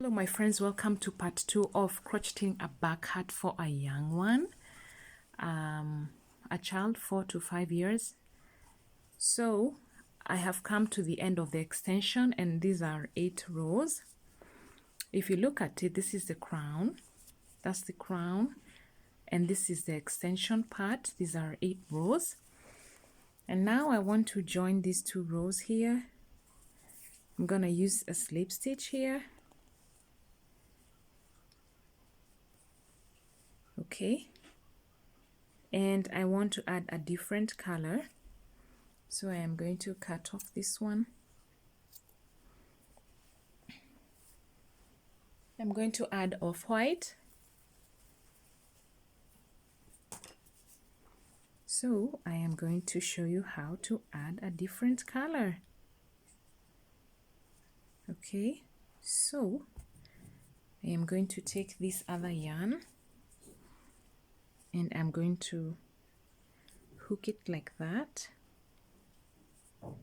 Hello my friends, welcome to part 2 of crocheting a back hat for a young one, a child 4 to 5 years. So I have come to the end of the extension and these are 8 rows. If you look at it, this is the crown, that's the crown, and this is the extension part. These are 8 rows, and now I want to join these 2 rows here. I'm gonna use a slip stitch here. Okay, and I want to add a different color, so I am going to cut off this one. I'm going to add off-white. So I am going to show you how to add a different color. Okay, so I am going to take this other yarn and I'm going to hook it like that. I'm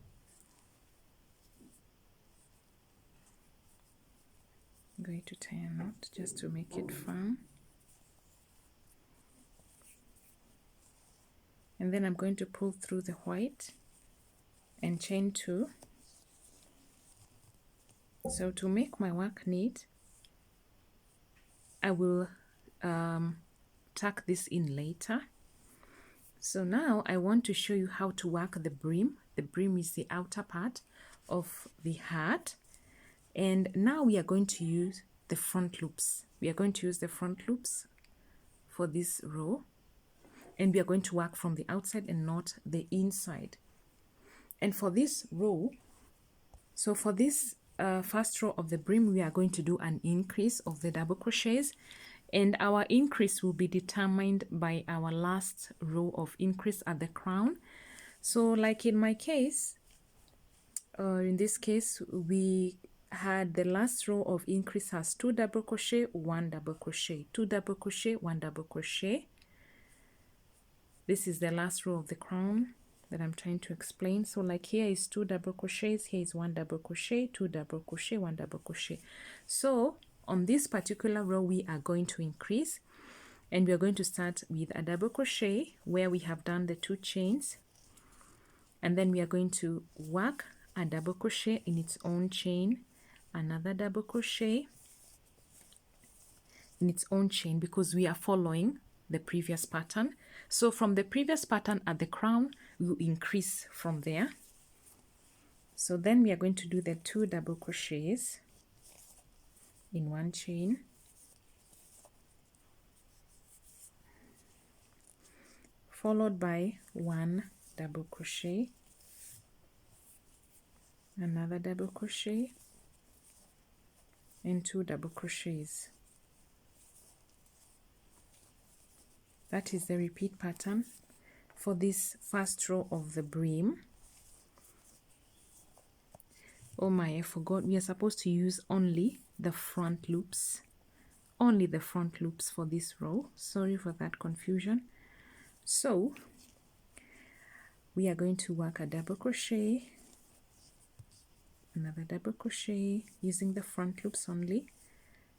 going to tie a knot just to make it firm. And then I'm going to pull through the white and chain 2. So to make my work neat, I will tuck this in later. So now I want to show you how to work the brim. The brim is the outer part of the hat. And now we are going to use the front loops. We are going to use the front loops for this row. And we are going to work from the outside and not the inside. And for this row, so for this first row of the brim, we are going to do an increase of the double crochets. And our increase will be determined by our last row of increase at the crown. So like in my case, in this case, we had the last row of increase has 2 double crochet, 1 double crochet, 2 double crochet, 1 double crochet. This is the last row of the crown that I'm trying to explain. So like here is 2 double crochets, here is 1 double crochet, 2 double crochet, 1 double crochet. So on this particular row, we are going to increase, and we are going to start with a double crochet where we have done the 2 chains, and then we are going to work a double crochet in its own chain, another double crochet in its own chain, because we are following the previous pattern. So from the previous pattern at the crown, we will increase from there. So then we are going to do the 2 double crochets in one chain, followed by 1 double crochet, another double crochet, and 2 double crochets. That is the repeat pattern for this first row of the brim. Oh my, I forgot, we are supposed to use only the front loops. Only the front loops for this row. Sorry for that confusion. So we are going to work a double crochet, another double crochet using the front loops only,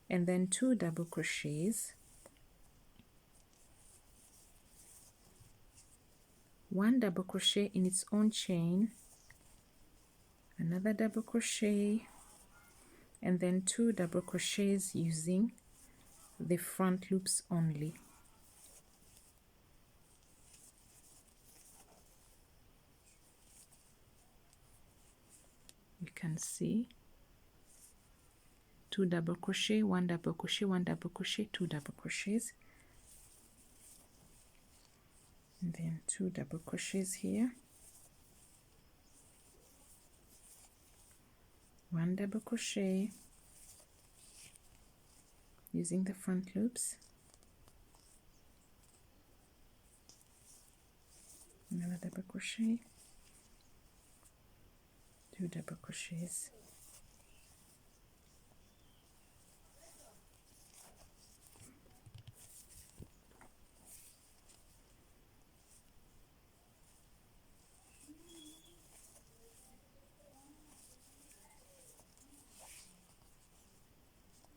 and then 2 double crochets, 1 double crochet in its own chain, another double crochet, and then 2 double crochets using the front loops only. You can see 2 double crochet, 1 double crochet, 1 double crochet, 2 double crochets, and then 2 double crochets here, 1 double crochet using the front loops, another double crochet, 2 double crochets,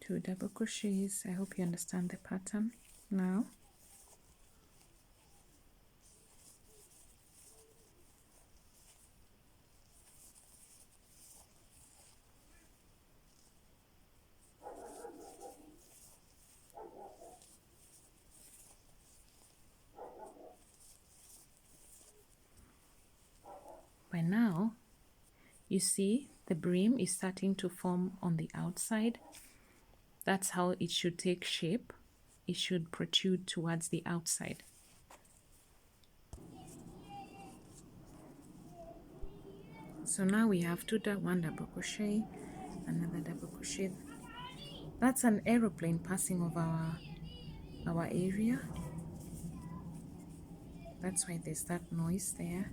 2 double crochets. I hope you understand the pattern now. By now, you see the brim is starting to form on the outside. That's how it should take shape. It should protrude towards the outside. So now we have 1 double crochet, another double crochet. That's an aeroplane passing over our area. That's why there's that noise there.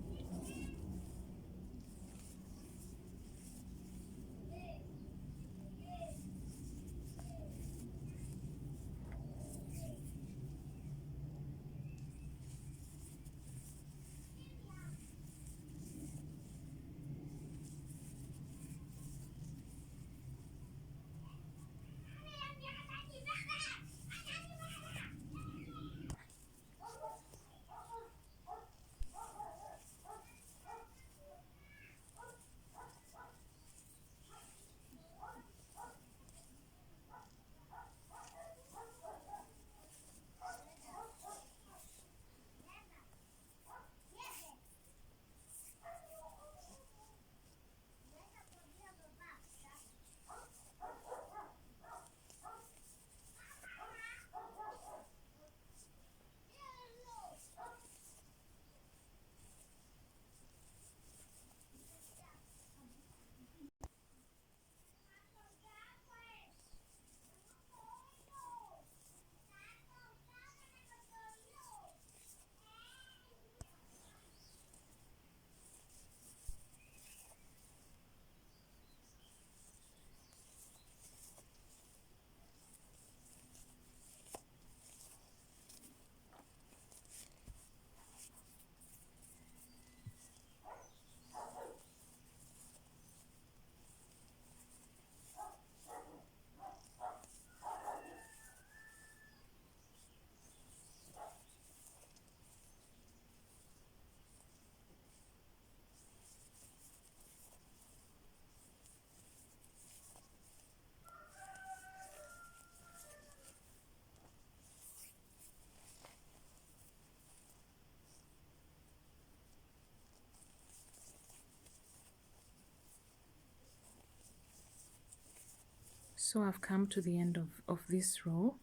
So I've come to the end of this row,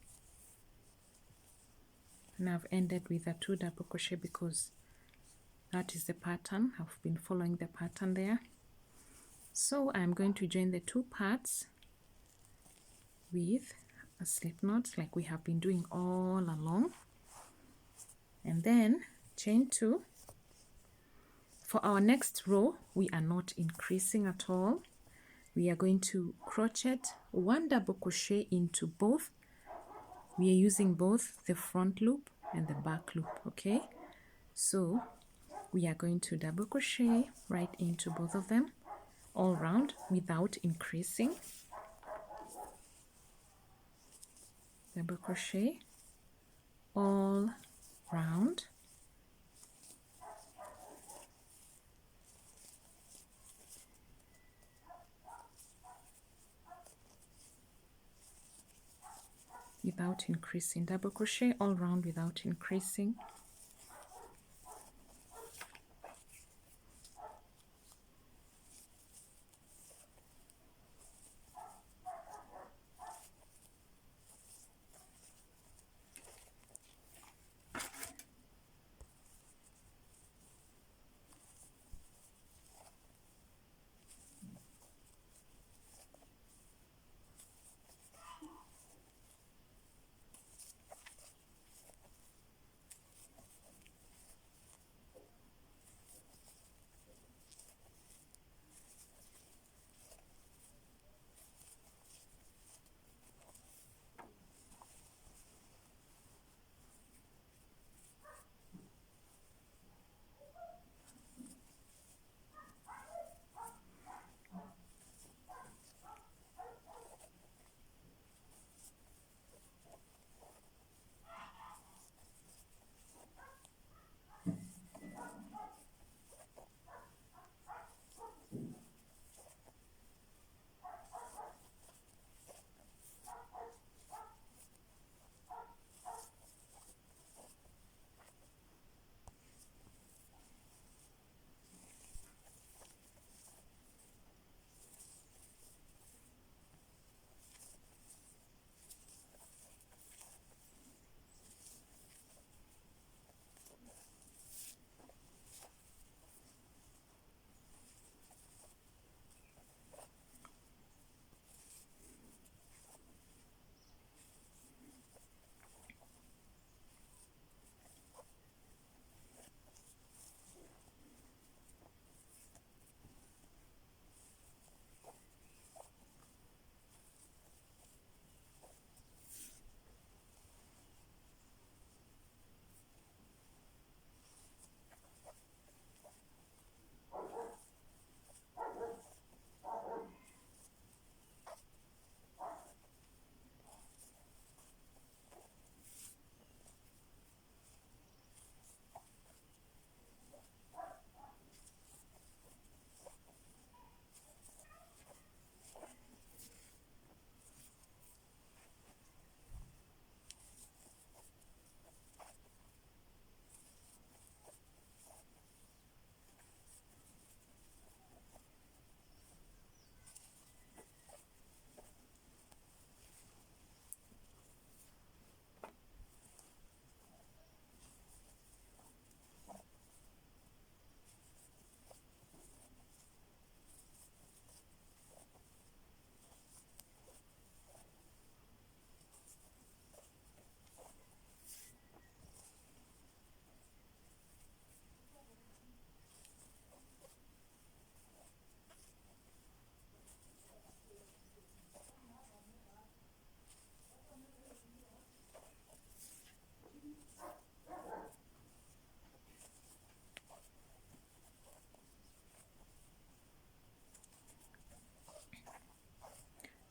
and I've ended with a 2 double crochet because that is the pattern. I've been following the pattern there. So I'm going to join the 2 parts with a slip knot like we have been doing all along, and then chain 2. For our next row, we are not increasing at all. We are going to crochet 1 double crochet into both. We are using both the front loop and the back loop, okay? So we are going to double crochet right into both of them all round without increasing. Double crochet all round. Without increasing, double crochet all round without increasing.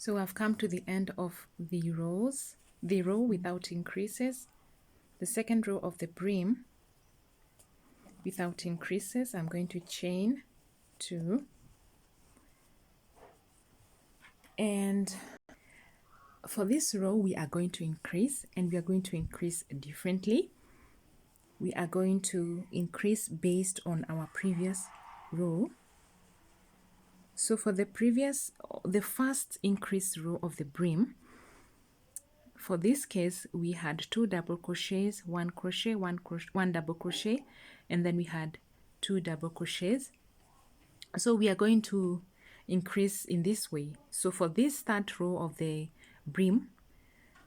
So I've come to the end of the row without increases. The second row of the brim without increases, I'm going to chain 2, and for this row we are going to increase, and we are going to increase differently. We are going to increase based on our previous row. So for the first increase row of the brim, for this case we had 2 double crochets, 1 crochet, 1 double crochet, and then we had 2 double crochets. So we are going to increase in this way. So for this third row of the brim,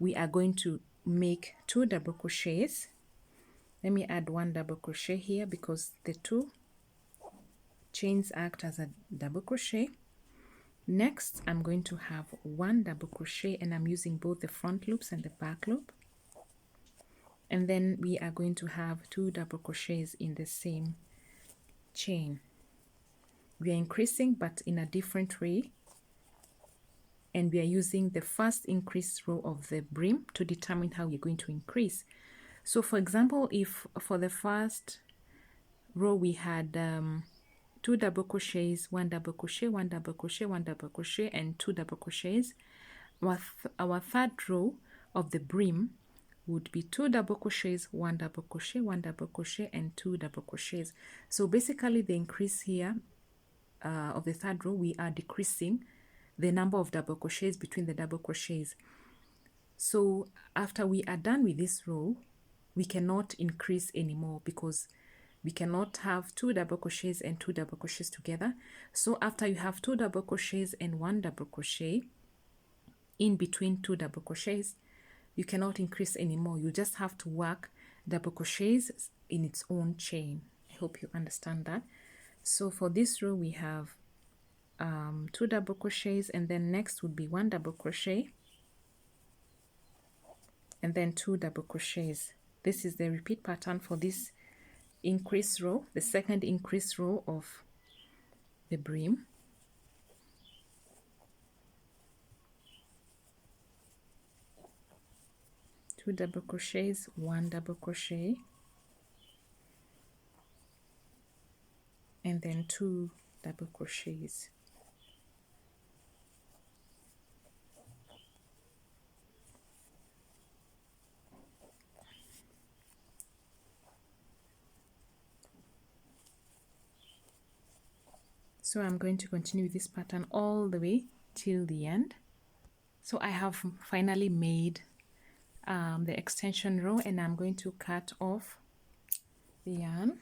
we are going to make 2 double crochets. Let me add 1 double crochet here because the 2 chains act as a double crochet. Next, I'm going to have 1 double crochet, and I'm using both the front loops and the back loop. And then we are going to have 2 double crochets in the same chain. We are increasing but in a different way, and we are using the first increased row of the brim to determine how we're going to increase. So for example, if for the first row we had 2 double crochets, 1 double crochet, 1 double crochet, 1 double crochet, and 2 double crochets, our third row of the brim would be 2 double crochets, 1 double crochet, 1 double crochet, and 2 double crochets. So basically the increase here of the third row, we are decreasing the number of double crochets between the double crochets. So after we are done with this row, we cannot increase anymore because we cannot have 2 double crochets and 2 double crochets together. So after you have 2 double crochets and 1 double crochet in between 2 double crochets, you cannot increase anymore. You just have to work double crochets in its own chain. I hope you understand that. So for this row we have 2 double crochets, and then next would be 1 double crochet and then 2 double crochets. This is the repeat pattern for this increase row, the second increase row of the brim. Two double crochets, 1 double crochet, and then 2 double crochets. So I'm going to continue this pattern all the way till the end. So I have finally made the extension row, and I'm going to cut off the yarn.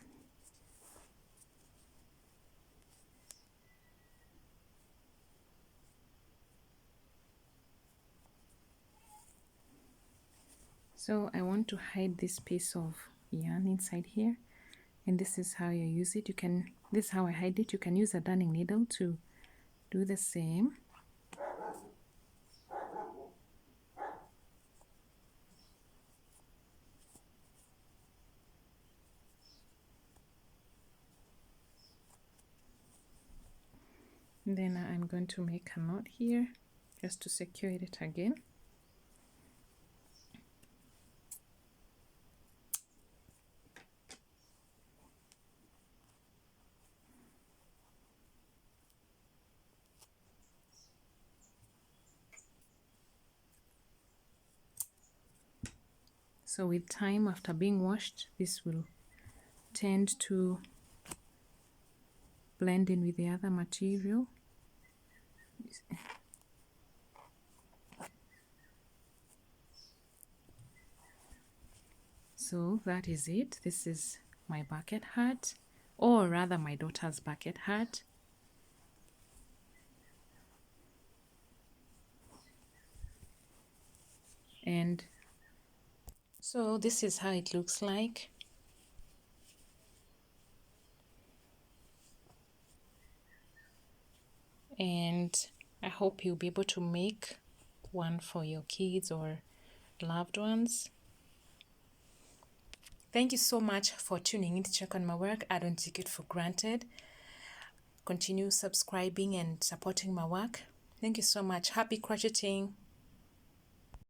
So I want to hide this piece of yarn inside here, and this is how you use it. This is how I hide it. You can use a darning needle to do the same. And then I'm going to make a knot here just to secure it again. So with time, after being washed, this will tend to blend in with the other material. So that is it. This is my bucket hat, or rather my daughter's bucket hat. And so this is how it looks like. And I hope you'll be able to make one for your kids or loved ones. Thank you so much for tuning in to check on my work. I don't take it for granted. Continue subscribing and supporting my work. Thank you so much. Happy crocheting.